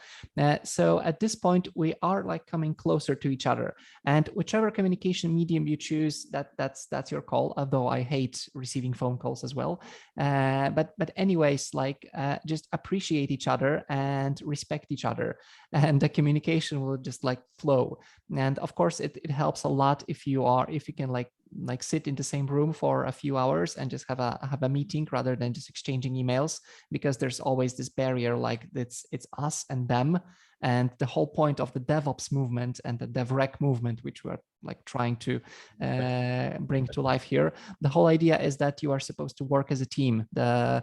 So at this point, we are like coming closer to each other, and whichever communication medium you choose, that's your call. Although I hate receiving phone calls as well. But anyways, like just appreciate each other and respect each other, and the communication will just like flow. And of course, it helps a lot if you can like sit in the same room for a few hours and just have a meeting rather than just exchanging emails, because there's always this barrier, like it's us and them. And the whole point of the DevOps movement and the Devreck movement, which we're like trying to bring to life here, the whole idea is that you are supposed to work as a team. The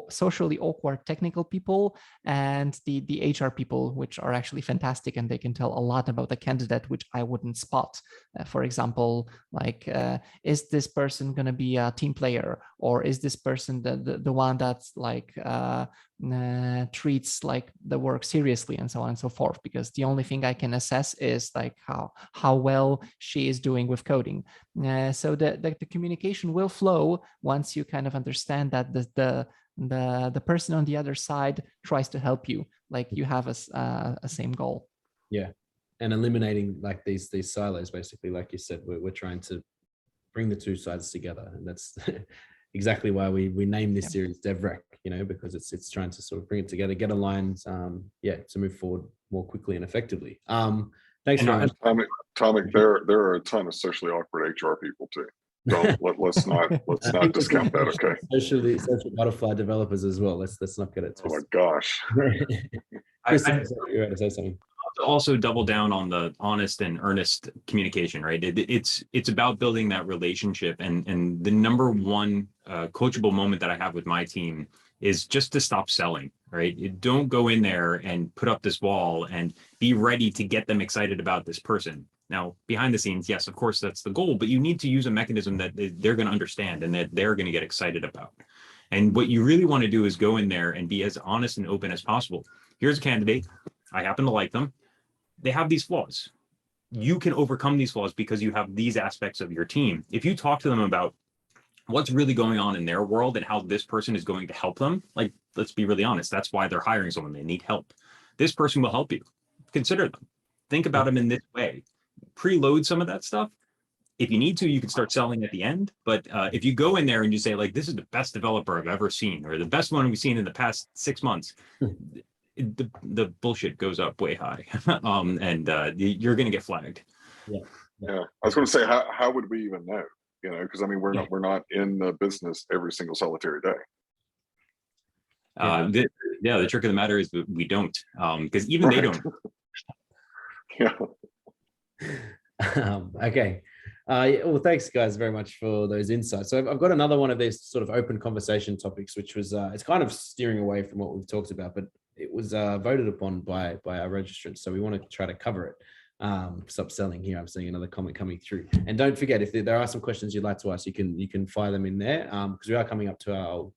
socially awkward technical people and the HR people, which are actually fantastic, and they can tell a lot about the candidate, which I wouldn't spot. For example, like is this person going to be a team player, or is this person the one that's like treats like the work seriously, and so on and so forth, because the only thing I can assess is like how well she is doing with coding. So the communication will flow once you kind of understand that the person on the other side tries to help you, like you have a same goal. Yeah, and eliminating like these silos, basically, like you said, we're trying to bring the two sides together, and that's exactly why we named this series Devreck, because it's trying to sort of bring it together, get aligned, to move forward more quickly and effectively. Thanks very much. Tomek, there are a ton of socially awkward HR people too. Let's not discount that. Okay. Social butterfly developers as well. Let's not get it twisted. Oh my gosh. Chris, you had to say something. Also double down on the honest and earnest communication, right? It's about building that relationship, and the number one coachable moment that I have with my team is just to stop selling, right? You don't go in there and put up this wall and be ready to get them excited about this person. Now, behind the scenes, yes, of course, that's the goal, but you need to use a mechanism that they're going to understand and that they're going to get excited about. And what you really want to do is go in there and be as honest and open as possible. Here's a candidate. I happen to like them. They have these flaws. You can overcome these flaws because you have these aspects of your team. If you talk to them about what's really going on in their world and how this person is going to help them, like, let's be really honest, that's why they're hiring someone. They need help. This person will help you. Consider them. Think about them in this way. Preload some of that stuff. If you need to, you can start selling at the end. But if you go in there and you say, like, this is the best developer I've ever seen, or the best one we've seen in the past 6 months, the bullshit goes up way high, and you're going to get flagged. Yeah, I was going to say, how would we even know? Because I mean, we're not in the business every single solitary day. The trick of the matter is that we don't, because even they don't. Yeah. Okay. Well, thanks guys very much for those insights. So I've got another one of these sort of open conversation topics, which was it's kind of steering away from what we've talked about, but it was voted upon by our registrants. So we want to try to cover it. Stop selling here. I'm seeing another comment coming through. And don't forget, if there are some questions you'd like to ask, you can fire them in there because we are coming up to our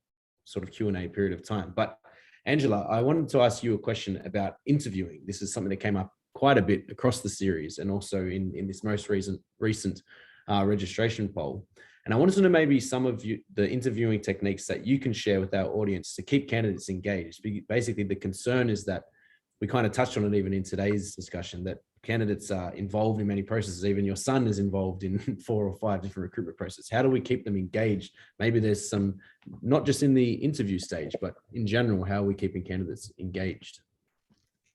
sort of Q&A period of time. But Angela, I wanted to ask you a question about interviewing. This is something that came up quite a bit across the series and also in this most recent registration poll. And I wanted to know maybe some of the interviewing techniques that you can share with our audience to keep candidates engaged. Basically, the concern is that we kind of touched on it even in today's discussion, that candidates are involved in many processes. Even your son is involved in 4 or 5 different recruitment processes. How do we keep them engaged? Maybe there's some, not just in the interview stage, but in general, how are we keeping candidates engaged?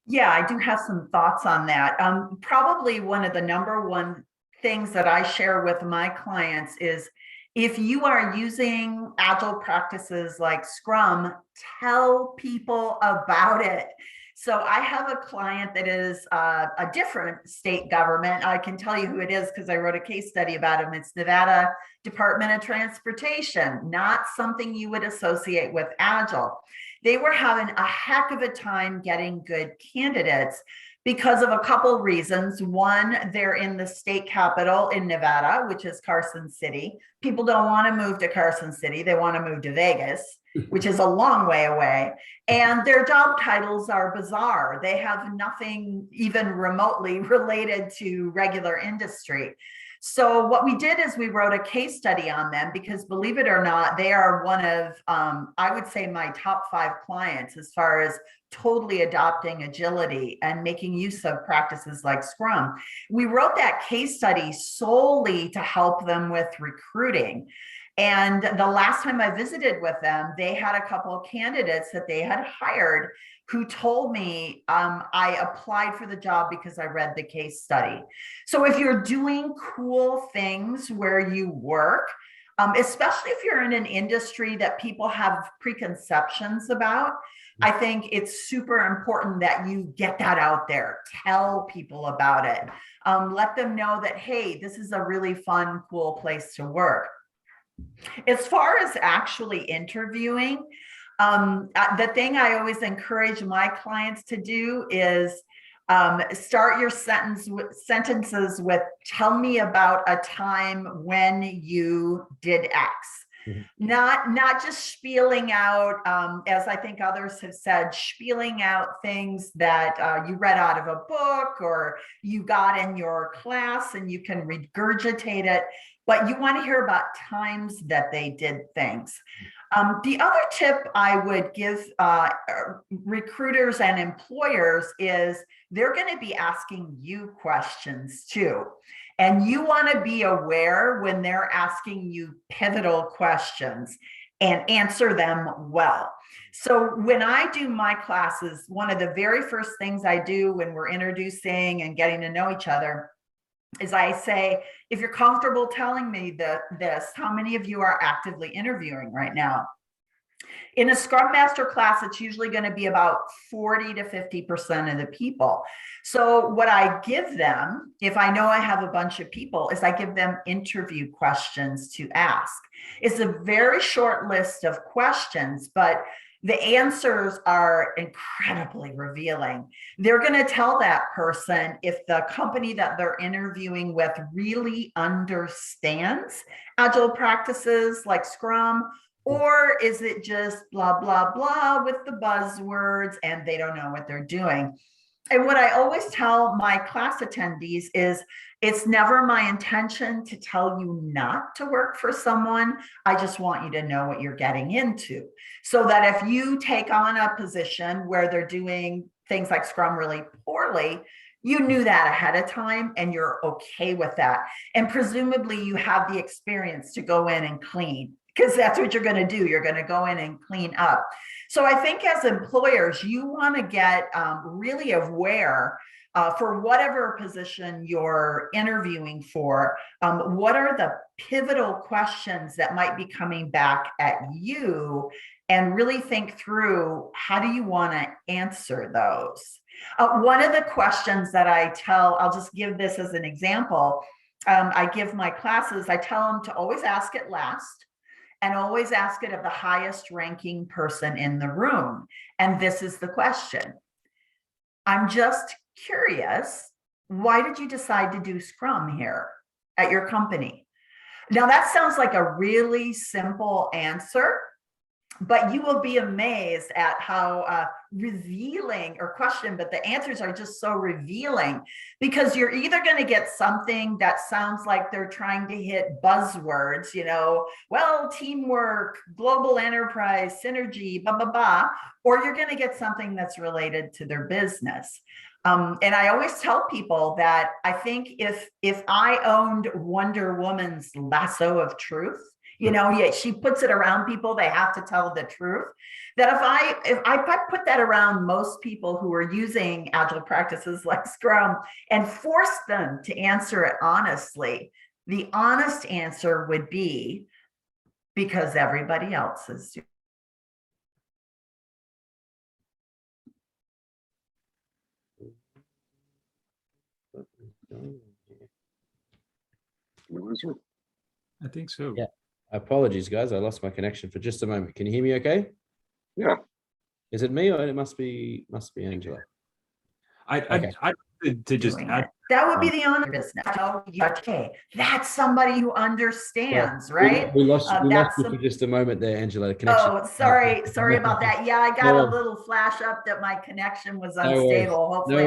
Yeah, I do have some thoughts on that. Probably one of the number one things that I share with my clients is if you are using agile practices like Scrum, tell people about it. So I have a client that is a different state government. I can tell you who it is because I wrote a case study about him. It's Nevada Department of Transportation, not something you would associate with agile. They were having a heck of a time getting good candidates because of a couple reasons. One, they're in the state capital in Nevada, which is Carson City. People don't want to move to Carson City. They want to move to Vegas, which is a long way away. And their job titles are bizarre. They have nothing even remotely related to regular industry. So what we did is we wrote a case study on them because, believe it or not, they are one of, I would say, my top 5 clients as far as totally adopting agility and making use of practices like Scrum. We wrote that case study solely to help them with recruiting. And the last time I visited with them, they had a couple of candidates that they had hired who told me, I applied for the job because I read the case study. So if you're doing cool things where you work, especially if you're in an industry that people have preconceptions about, I think it's super important that you get that out there. Tell people about it. Let them know that, hey, this is a really fun, cool place to work. As far as actually interviewing, the thing I always encourage my clients to do is start your sentences with, tell me about a time when you did X. Mm-hmm. Not just spieling out, as I think others have said, spieling out things that you read out of a book or you got in your class and you can regurgitate it, but you want to hear about times that they did things. The other tip I would give recruiters and employers is they're going to be asking you questions too. And you want to be aware when they're asking you pivotal questions and answer them well. So when I do my classes, one of the very first things I do when we're introducing and getting to know each other is I say, if you're comfortable telling me this, how many of you are actively interviewing right now? In a Scrum Master class, it's usually going to be about 40 to 50% of the people. So what I give them, if I know I have a bunch of people, is I give them interview questions to ask. It's a very short list of questions, but the answers are incredibly revealing. They're going to tell that person if the company that they're interviewing with really understands agile practices like Scrum, or is it just blah, blah, blah with the buzzwords and they don't know what they're doing. And what I always tell my class attendees is it's never my intention to tell you not to work for someone. I just want you to know what you're getting into, so that if you take on a position where they're doing things like Scrum really poorly, you knew that ahead of time and you're okay with that. And presumably you have the experience to go in and clean, because that's what you're going to do. You're going to go in and clean up. So I think as employers, you want to get really aware for whatever position you're interviewing for, what are the pivotal questions that might be coming back at you, and really think through, how do you want to answer those? One of the questions that I'll just give this as an example. I give my classes, I tell them to always ask it last and always ask it of the highest ranking person in the room. And this is the question. I'm just curious, why did you decide to do Scrum here at your company? Now that sounds like a really simple answer, but you will be amazed at how revealing, or question, but the answers are just so revealing, because you're either going to get something that sounds like they're trying to hit buzzwords, well, teamwork, global enterprise, synergy, blah, blah, blah, or you're going to get something that's related to their business. And I always tell people that I think if I owned Wonder Woman's lasso of truth, she puts it around people, they have to tell the truth. That if I put that around most people who are using agile practices like Scrum and force them to answer it honestly, the honest answer would be because everybody else is doing. I think so. Yeah. Apologies, guys. I lost my connection for just a moment. Can you hear me okay? Yeah. Is it me, or it must be Angela? I to just add, that would be the honor business. Okay, that's somebody who understands, right? We lost you for just a moment there, Angela. The connection. Oh, sorry about that. Yeah, I got a little flash up that my connection was unstable. Hopefully,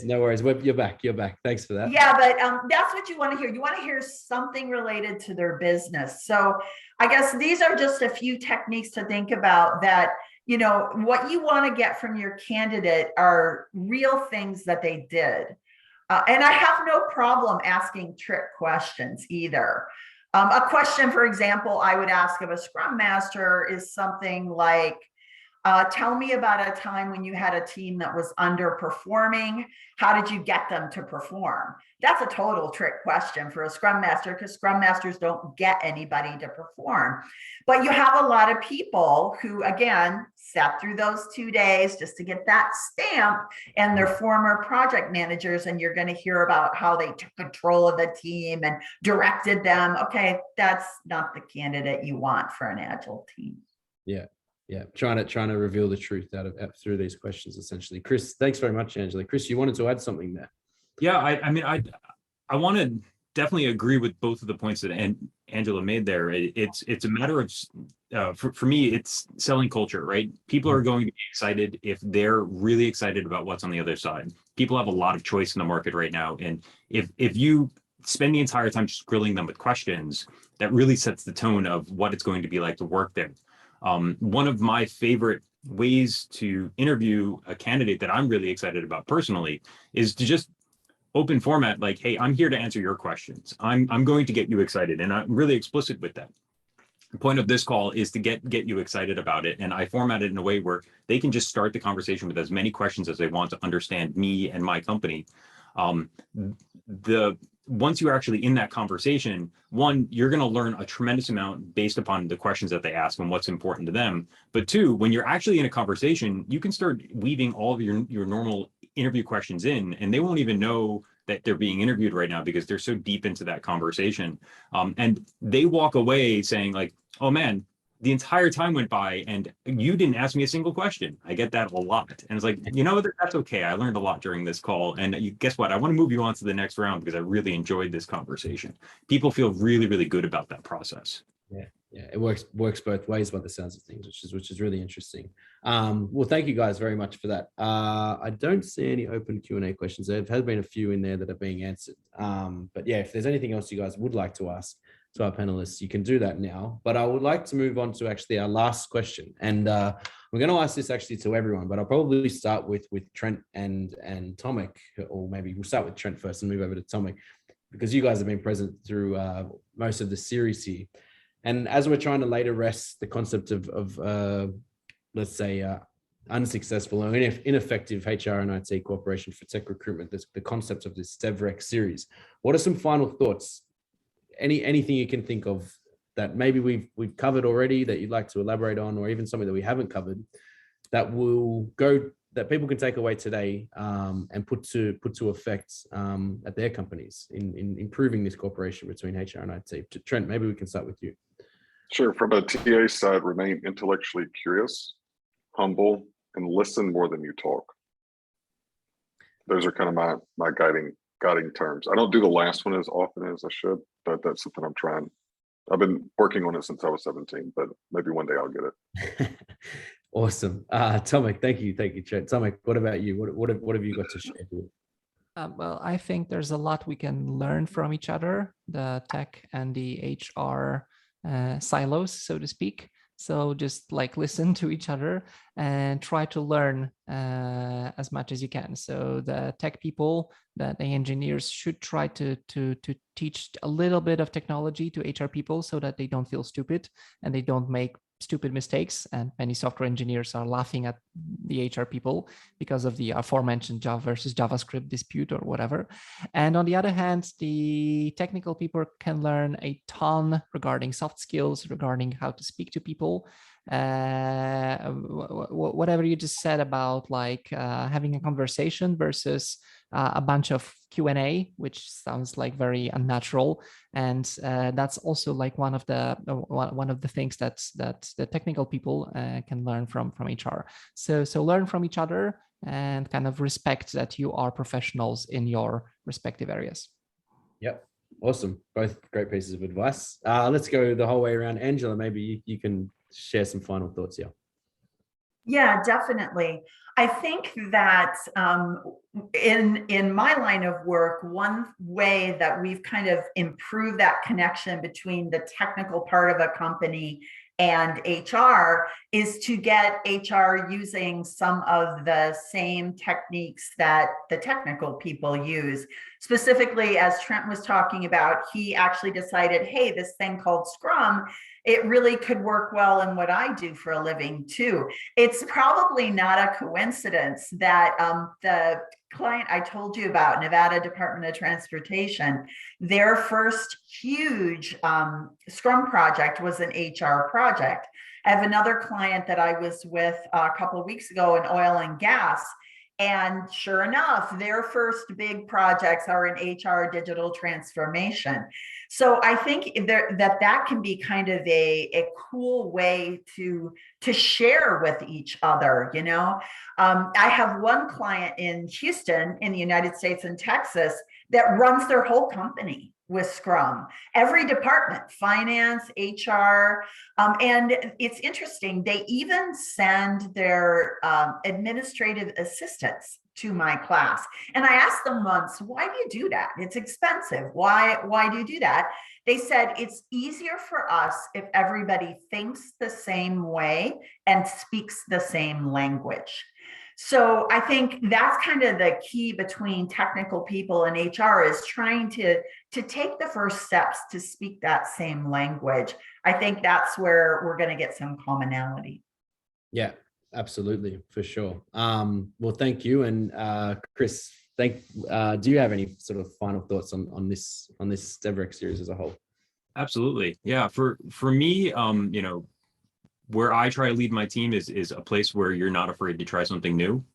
no worries. You're back. Thanks for that. Yeah, but that's what you want to hear. You want to hear something related to their business. So I guess these are just a few techniques to think about that. What you want to get from your candidate are real things that they did. And I have no problem asking trick questions either. A question, for example, I would ask of a Scrum Master is something like, tell me about a time when you had a team that was underperforming. How did you get them to perform? That's a total trick question for a Scrum Master, because Scrum Masters don't get anybody to perform. But you have a lot of people who, again, sat through those 2 days just to get that stamp, and they're former project managers, and you're going to hear about how they took control of the team and directed them. Okay, that's not the candidate you want for an Agile team. Yeah, trying to reveal the truth out through these questions, essentially. Chris, thanks very much, Angela. Chris, you wanted to add something there? Yeah, I want to definitely agree with both of the points that Angela made there. It's a matter of for me, it's selling culture, right? People are going to be excited if they're really excited about what's on the other side. People have a lot of choice in the market right now, and if you spend the entire time just grilling them with questions, that really sets the tone of what it's going to be like to work there. One of my favorite ways to interview a candidate that I'm really excited about personally is to just open format, like, hey, I'm here to answer your questions. I'm going to get you excited, and I'm really explicit with that. The point of this call is to get you excited about it, and I format it in a way where they can just start the conversation with as many questions as they want to understand me and my company. Once you're actually in that conversation, one, you're going to learn a tremendous amount based upon the questions that they ask and what's important to them. But two, when you're actually in a conversation, you can start weaving all of your normal interview questions in, and they won't even know that they're being interviewed right now because they're so deep into that conversation. And they walk away saying like, oh man, the entire time went by and you didn't ask me a single question. I get that a lot. And it's like, that's okay. I learned a lot during this call. And guess what? I want to move you on to the next round because I really enjoyed this conversation. People feel really, really good about that process. Yeah, it works both ways by the sounds of things, which is really interesting. Well, thank you guys very much for that. I don't see any open Q&A questions. There have been a few in there that are being answered. But yeah, if there's anything else you guys would like to ask to our panelists, you can do that now. But I would like to move on to actually our last question. And we're going to ask this actually to everyone, but I'll probably start with Trent and Tomek, or maybe we'll start with Trent first and move over to Tomek, because you guys have been present through most of the series here. And as we're trying to lay to rest the concept of let's say, unsuccessful or ineffective HR and IT cooperation for tech recruitment, the concept of this Devreck series, what are some final thoughts? Anything you can think of that maybe we've covered already that you'd like to elaborate on, or even something that we haven't covered that people can take away today and put to effect at their companies in improving this cooperation between HR and IT? Trent, maybe we can start with you. Sure. From a TA side, remain intellectually curious, humble, and listen more than you talk. Those are kind of my guiding terms. I don't do the last one as often as I should, but that's something I'm trying. I've been working on it since I was 17, but maybe one day I'll get it. Awesome. Tomek, thank you, Trent. Tomek, what about you? What have you got to share here? Well, I think there's a lot we can learn from each other, the tech and the HR silos, so to speak. So just like listen to each other and try to learn as much as you can. So the tech people, the engineers should try to teach a little bit of technology to HR people so that they don't feel stupid and they don't make stupid mistakes. And many software engineers are laughing at the HR people because of the aforementioned Java versus JavaScript dispute or whatever. And on the other hand, the technical people can learn a ton regarding soft skills, regarding how to speak to people. Whatever you just said about like having a conversation versus a bunch of Q&A, which sounds like very unnatural, and that's also like one of the things that the technical people can learn from HR. So learn from each other and kind of respect that you are professionals in your respective areas. Yep. Awesome. Both great pieces of advice. Let's go the whole way around. Angela, maybe you can share some final thoughts here. Yeah, definitely. I think that in my line of work, one way that we've kind of improved that connection between the technical part of a company and HR is to get HR using some of the same techniques that the technical people use. Specifically, as Trent was talking about, he actually decided, hey, this thing called Scrum, it really could work well in what I do for a living too. It's probably not a coincidence that the client I told you about, Nevada Department of Transportation, their first huge Scrum project was an HR project. I have another client that I was with a couple of weeks ago in oil and gas. And sure enough, their first big projects are in HR digital transformation. So I think that can be kind of a cool way to share with each other. You know, I have one client in Houston in the United States and Texas that runs their whole company with Scrum, every department, finance, HR. And it's interesting, they even send their administrative assistants to my class. And I asked them once, why do you do that? It's expensive. Why do you do that? They said, it's easier for us if everybody thinks the same way and speaks the same language. So I think that's kind of the key between technical people and HR is trying to take the first steps to speak that same language. I think that's where we're going to get some commonality. Yeah, absolutely, for sure. Well, thank you. And Chris, do you have any sort of final thoughts on this Devreck series as a whole? Absolutely. Yeah. For me, you know, where I try to lead my team is a place where you're not afraid to try something new,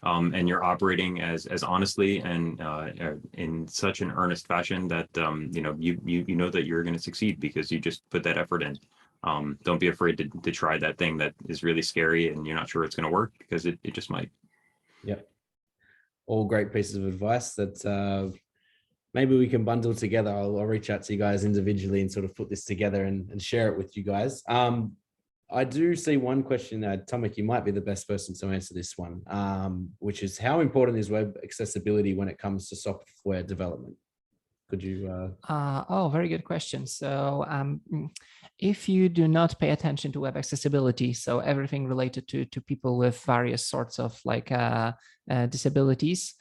and you're operating as honestly and in such an earnest fashion that you know that you're going to succeed because you just put that effort in. Don't be afraid to try that thing that is really scary and you're not sure it's going to work because it just might. Yep. All great pieces of advice that maybe we can bundle together. I'll reach out to you guys individually and sort of put this together and share it with you guys. I do see one question, Tomek, you might be the best person to answer this one, which is how important is web accessibility when it comes to software development? Could you? Oh, very good question. So if you do not pay attention to web accessibility, so everything related to people with various sorts of like disabilities,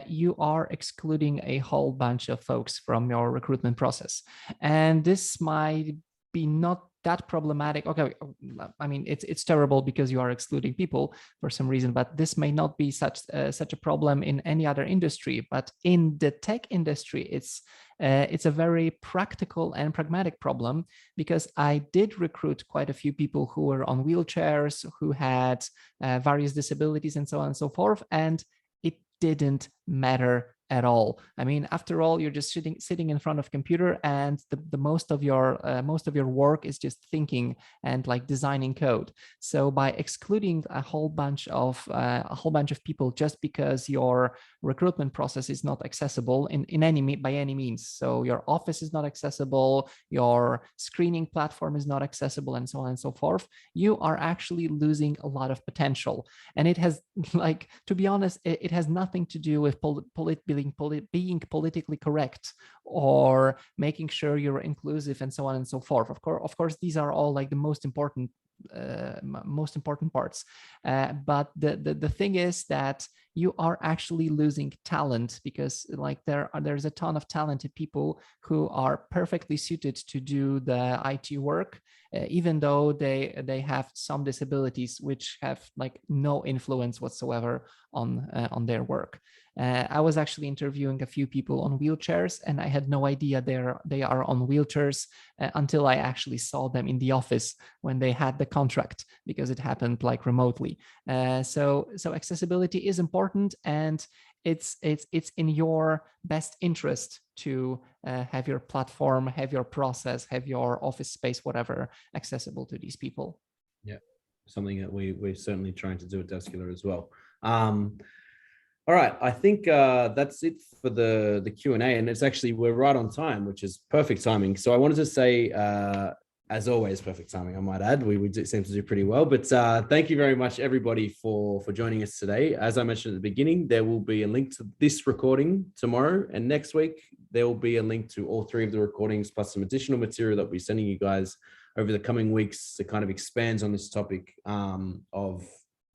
you are excluding a whole bunch of folks from your recruitment process. And this might be not that problematic. Okay, I mean, it's terrible because you are excluding people for some reason, but this may not be such a problem in any other industry. But in the tech industry, it's It's a very practical and pragmatic problem, because I did recruit quite a few people who were on wheelchairs, who had various disabilities and so on and so forth, and it didn't matter at all. I mean, after all, you're just sitting in front of computer, and the most of your work is just thinking and like designing code. So by excluding a whole bunch of people just because your recruitment process is not accessible by any means, so your office is not accessible, your screening platform is not accessible, and so on and so forth, you are actually losing a lot of potential. And it has, like, to be honest, it has nothing to do with being politically correct or making sure you're inclusive and so on and so forth. Of course, these are all like the most important parts. But the thing is that you are actually losing talent, because like there's a ton of talented people who are perfectly suited to do the IT work, even though they have some disabilities which have like no influence whatsoever on their work. I was actually interviewing a few people on wheelchairs, and I had no idea they are on wheelchairs until I actually saw them in the office when they had the contract, because it happened like remotely. So accessibility is important, and it's in your best interest to have your platform, have your process, have your office space, whatever, accessible to these people. Yeah, something that we're certainly trying to do at Devskiller as well. All right, I think that's it for the Q&A, and it's actually, we're right on time, which is perfect timing. So I wanted to say, as always, perfect timing, I might add. We seem to do pretty well, but thank you very much, everybody, for joining us today. As I mentioned at the beginning, there will be a link to this recording tomorrow, and next week there will be a link to all 3 of the recordings, plus some additional material that we're sending you guys over the coming weeks that kind of expands on this topic of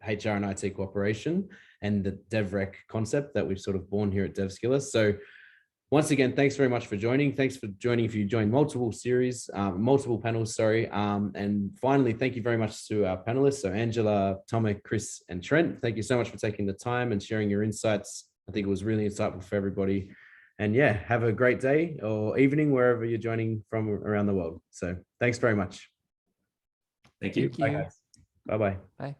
HR and IT cooperation and the Devreck concept that we've sort of born here at Devskiller. So once again, thanks very much for joining. Thanks for joining if you joined multiple panels, sorry. And finally, thank you very much to our panelists. So Angela, Tomek, Chris, and Trent, thank you so much for taking the time and sharing your insights. I think it was really insightful for everybody. And yeah, have a great day or evening, wherever you're joining from around the world. So thanks very much. Thank you. Thank you. Bye-bye. Bye.